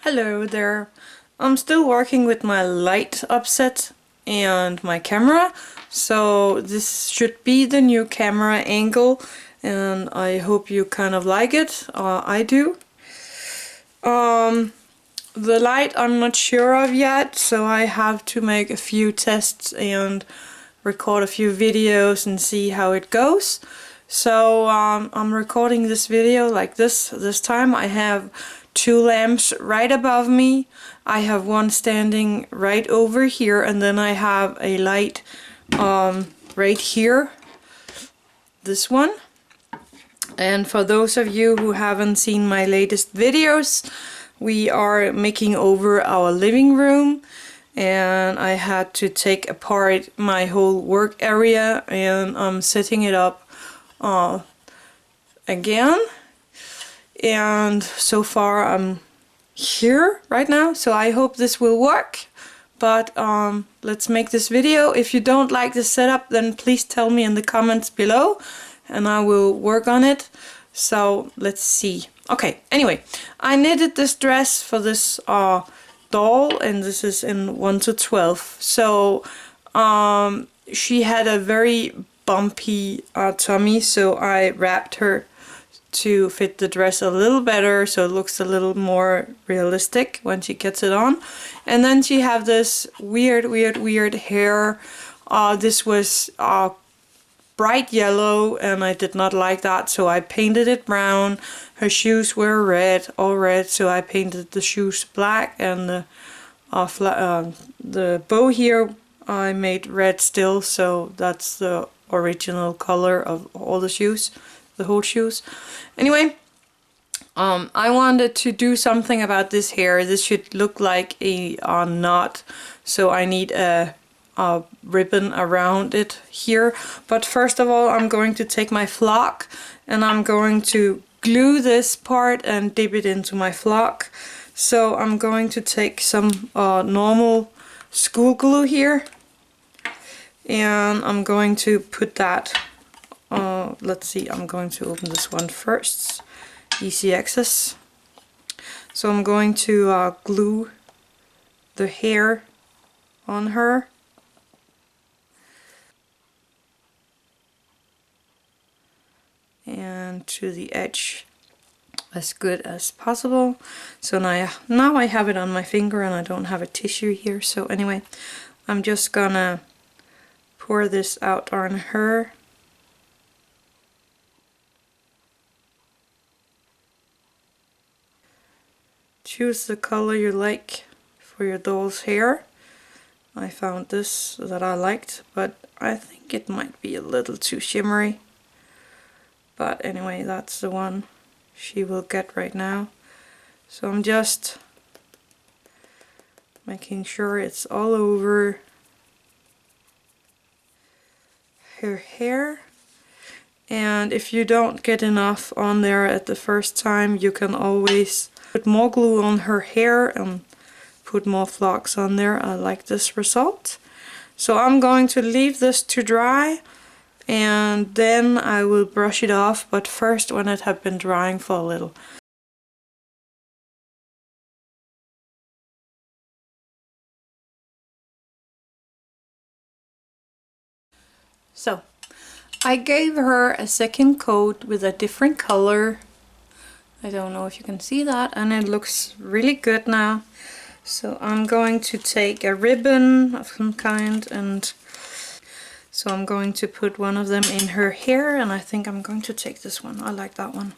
Hello there. I'm still working with my light upset and my camera, so this should be the new camera angle and I hope you kind of like it. I do. The light I'm not sure of yet, so I have to make a few tests and record a few videos and see how it goes. So I'm recording this video like this time. I have two lamps right above me. I have one standing right over here, and then I have a light right here, this one. And for those of you who haven't seen my latest videos, we are making over our living room, and I had to take apart my whole work area and I'm setting it up again. And so far I'm here right now, so I hope this will work. But let's make this video. If you don't like the setup, then please tell me in the comments below and I will work on it. So let's see. Okay, anyway, I knitted this dress for this doll, and this is in 1 to 12. So she had a very bumpy tummy, so I wrapped her to fit the dress a little better, so it looks a little more realistic when she gets it on. And then she have this weird hair. This was bright yellow and I did not like that, so I painted it brown. Her shoes were red, all red, so I painted the shoes black, and the bow here I made red still, so that's the original color of all the shoes, the whole shoes. Anyway, I wanted to do something about this hair. This should look like a knot, so I need a ribbon around it here. But first of all, I'm going to take my flock and I'm going to glue this part and dip it into my flock. So I'm going to take some normal school glue here, and I'm going to put that, let's see, I'm going to open this one first, easy access. So I'm going to glue the hair on her. And to the edge as good as possible. So now I have it on my finger and I don't have a tissue here. So anyway, I'm just gonna pour this out on her. Choose the color you like for your doll's hair. I found this that I liked, but I think it might be a little too shimmery. But anyway, that's the one she will get right now. So I'm just making sure it's all over her hair. And if you don't get enough on there at the first time, you can always put more glue on her hair and put more flocks on there. I like this result. So I'm going to leave this to dry, and then I will brush it off, but first when it had been drying for a little. So I gave her a second coat with a different color. I don't know if you can see that, and it looks really good now. So I'm going to take a ribbon of some kind, and so I'm going to put one of them in her hair, and I think I'm going to take this one. I like that one.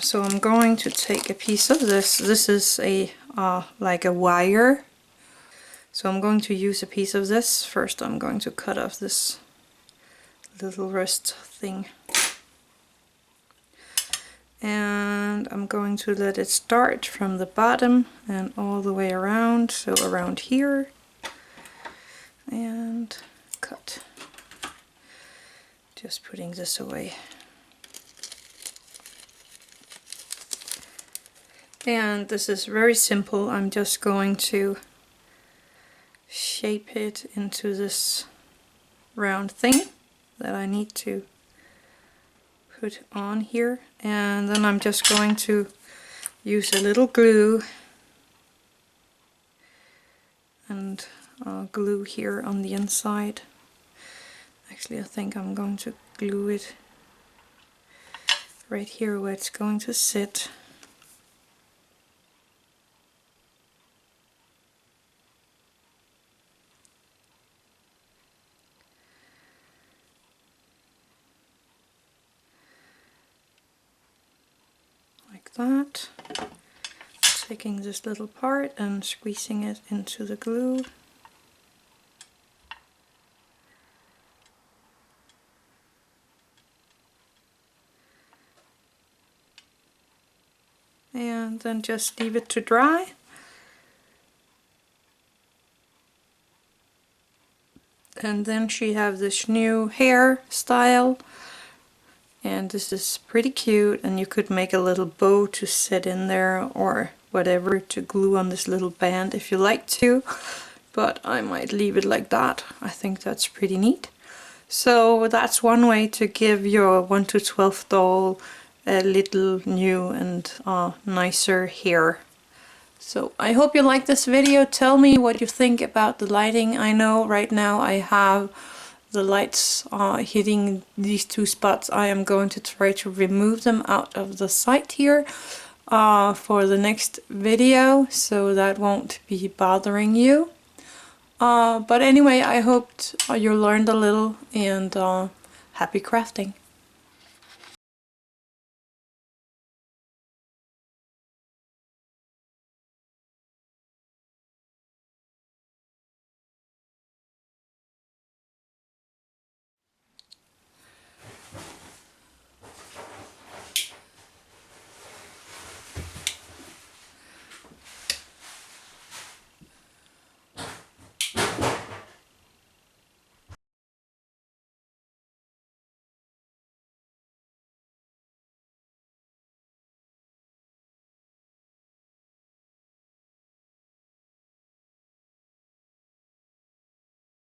So I'm going to take a piece of this. This is a like a wire. So I'm going to use a piece of this. First I'm going to cut off this little wrist thing. And I'm going to let it start from the bottom and all the way around. So around here. And cut. Just putting this away. And this is very simple. I'm just going to shape it into this round thing that I need to put on here, and then I'm just going to use a little glue and glue here on the inside. Actually, I think I'm going to glue it right here where it's going to sit. Like that. Taking this little part and squeezing it into the glue. And then just leave it to dry. And then she have this new hair style, and this is pretty cute, and you could make a little bow to sit in there or whatever to glue on this little band if you like to, but I might leave it like that. I think that's pretty neat. So that's one way to give your 1 to 12 doll a little new and nicer hair. So I hope you like this video. Tell me what you think about the lighting. I know right now I have the lights hitting these two spots. I am going to try to remove them out of the sight here for the next video, so that won't be bothering you. But anyway, I hoped you learned a little, and happy crafting.